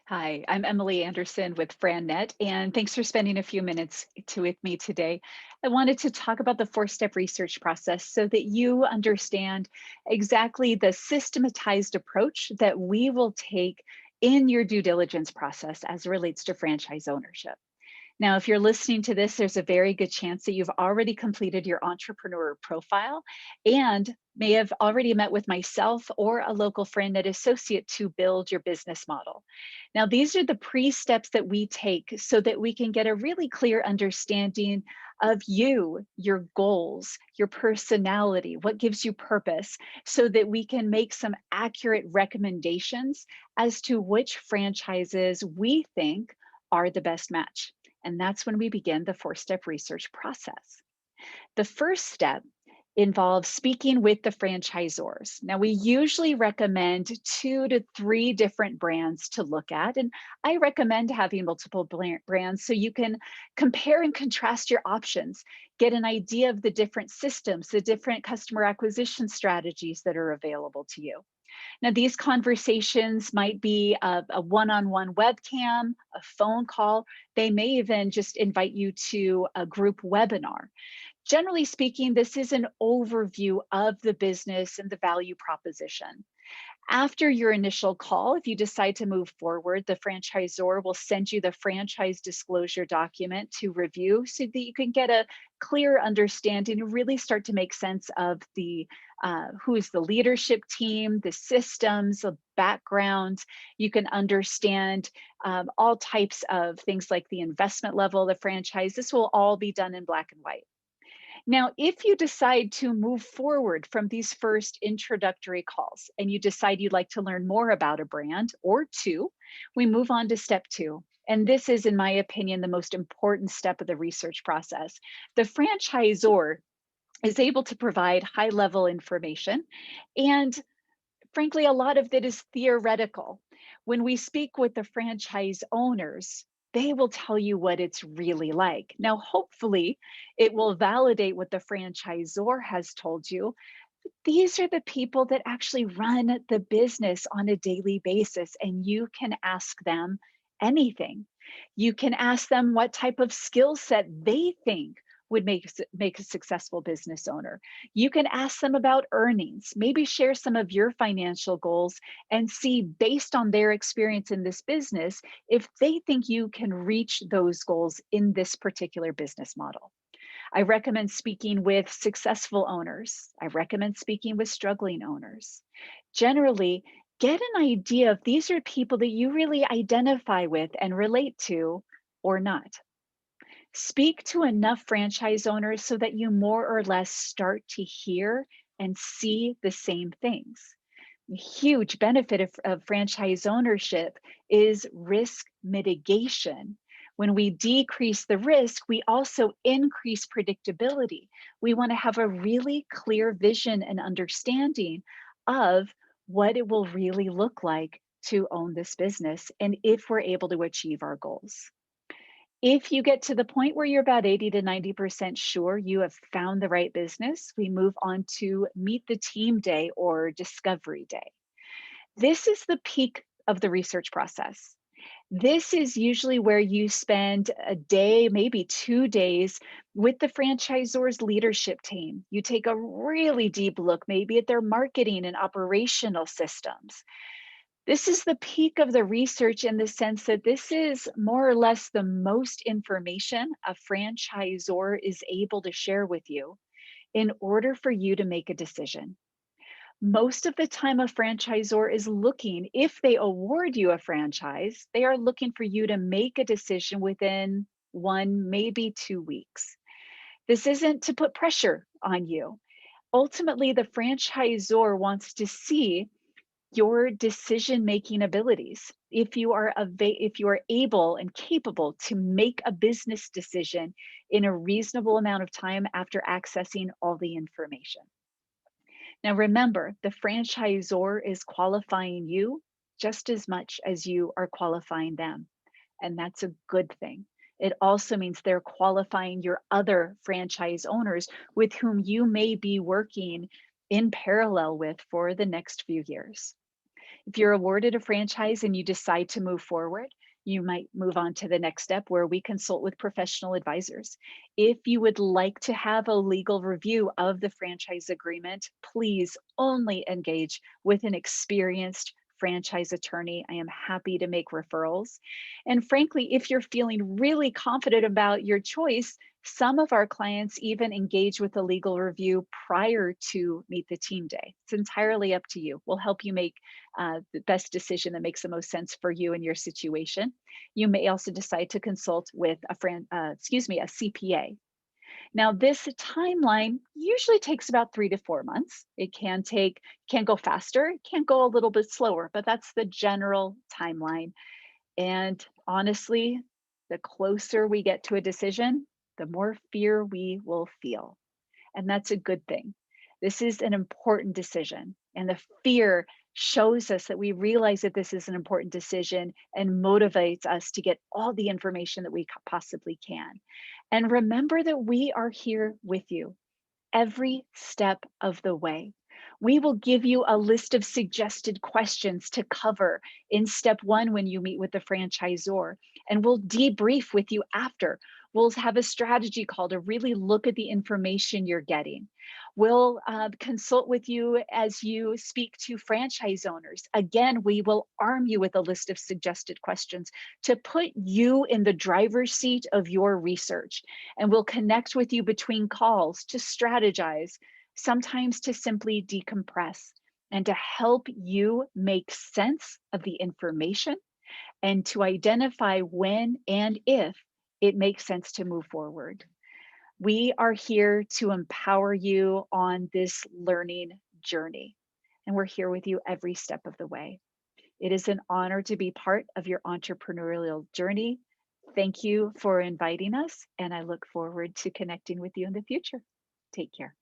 Hi, I'm Emily Anderson with FranNet, and thanks for spending a few minutes with me today. I wanted to talk about the four-step research process so that you understand exactly the systematized approach that we will take in your due diligence process as it relates to franchise ownership. Now, if you're listening to this, there's a very good chance that you've already completed your entrepreneur profile and may have already met with myself or a local FranNet associate to build your business model. Now, these are the pre-steps that we take so that we can get a really clear understanding of you, your goals, your personality, what gives you purpose, so that we can make some accurate recommendations as to which franchises we think are the best match. And that's when we begin the four-step research process. The first step involves speaking with the franchisors. Now, we usually recommend 2 to 3 different brands to look at, and I recommend having multiple brands so you can compare and contrast your options, get an idea of the different systems, the different customer acquisition strategies that are available to you. Now, these conversations might be a one-on-one webcam, a phone call. They may even just invite you to a group webinar. Generally speaking, this is an overview of the business and the value proposition. After your initial call, if you decide to move forward, the franchisor will send you the franchise disclosure document to review so that you can get a clear understanding and really start to make sense of the who is the leadership team, the systems, the background. You can understand all types of things like the investment level of the franchise. This will all be done in black and white. Now, if you decide to move forward from these first introductory calls and you decide you'd like to learn more about a brand or two, we move on to step two. And this is, in my opinion, the most important step of the research process. The franchisor is able to provide high level information. And frankly, a lot of it is theoretical. When we speak with the franchise owners, they will tell you what it's really like. Now, hopefully, it will validate what the franchisor has told you. These are the people that actually run the business on a daily basis, and you can ask them anything. You can ask them what type of skill set they think would make a successful business owner. You can ask them about earnings, maybe share some of your financial goals and see, based on their experience in this business, if they think you can reach those goals in this particular business model. I recommend speaking with successful owners. I recommend speaking with struggling owners. Generally, get an idea if these are people that you really identify with and relate to or not. Speak to enough franchise owners so that you more or less start to hear and see the same things. A huge benefit of franchise ownership is risk mitigation. When we decrease the risk, we also increase predictability. We want to have a really clear vision and understanding of what it will really look like to own this business and if we're able to achieve our goals. If you get to the point where you're about 80 to 90% sure you have found the right business, we move on to meet the team day or discovery day. This is the peak of the research process. This is usually where you spend a day, maybe 2 days with the franchisor's leadership team. You take a really deep look, maybe at their marketing and operational systems. This is the peak of the research in the sense that this is more or less the most information a franchisor is able to share with you in order for you to make a decision. Most of the time, a franchisor is looking, if they award you a franchise, they are looking for you to make a decision within 1, maybe 2 weeks. This isn't to put pressure on you. Ultimately, the franchisor wants to see your decision-making abilities. If you are able and capable to make a business decision in a reasonable amount of time after accessing all the information. Now remember, the franchisor is qualifying you just as much as you are qualifying them, and that's a good thing. It also means they're qualifying your other franchise owners with whom you may be working in parallel with for the next few years. If you're awarded a franchise and you decide to move forward, you might move on to the next step where we consult with professional advisors. If you would like to have a legal review of the franchise agreement, please only engage with an experienced franchise attorney. I am happy to make referrals. And frankly, if you're feeling really confident about your choice, some of our clients even engage with a legal review prior to Meet the Team Day. It's entirely up to you. We'll help you make the best decision that makes the most sense for you and your situation. You may also decide to consult with a CPA. Now, this timeline usually takes about 3 to 4 months. It can go faster, it can go a little bit slower, but that's the general timeline. And honestly, the closer we get to a decision, the more fear we will feel. And that's a good thing. This is an important decision. And the fear shows us that we realize that this is an important decision and motivates us to get all the information that we possibly can. And remember that we are here with you every step of the way. We will give you a list of suggested questions to cover in step one when you meet with the franchisor, and we'll debrief with you after. We'll have a strategy call to really look at the information you're getting. We'll consult with you as you speak to franchise owners. Again, we will arm you with a list of suggested questions to put you in the driver's seat of your research. And we'll connect with you between calls to strategize, sometimes to simply decompress, and to help you make sense of the information and to identify when and if it makes sense to move forward. We are here to empower you on this learning journey, and we're here with you every step of the way. It is an honor to be part of your entrepreneurial journey. Thank you for inviting us, and I look forward to connecting with you in the future. Take care.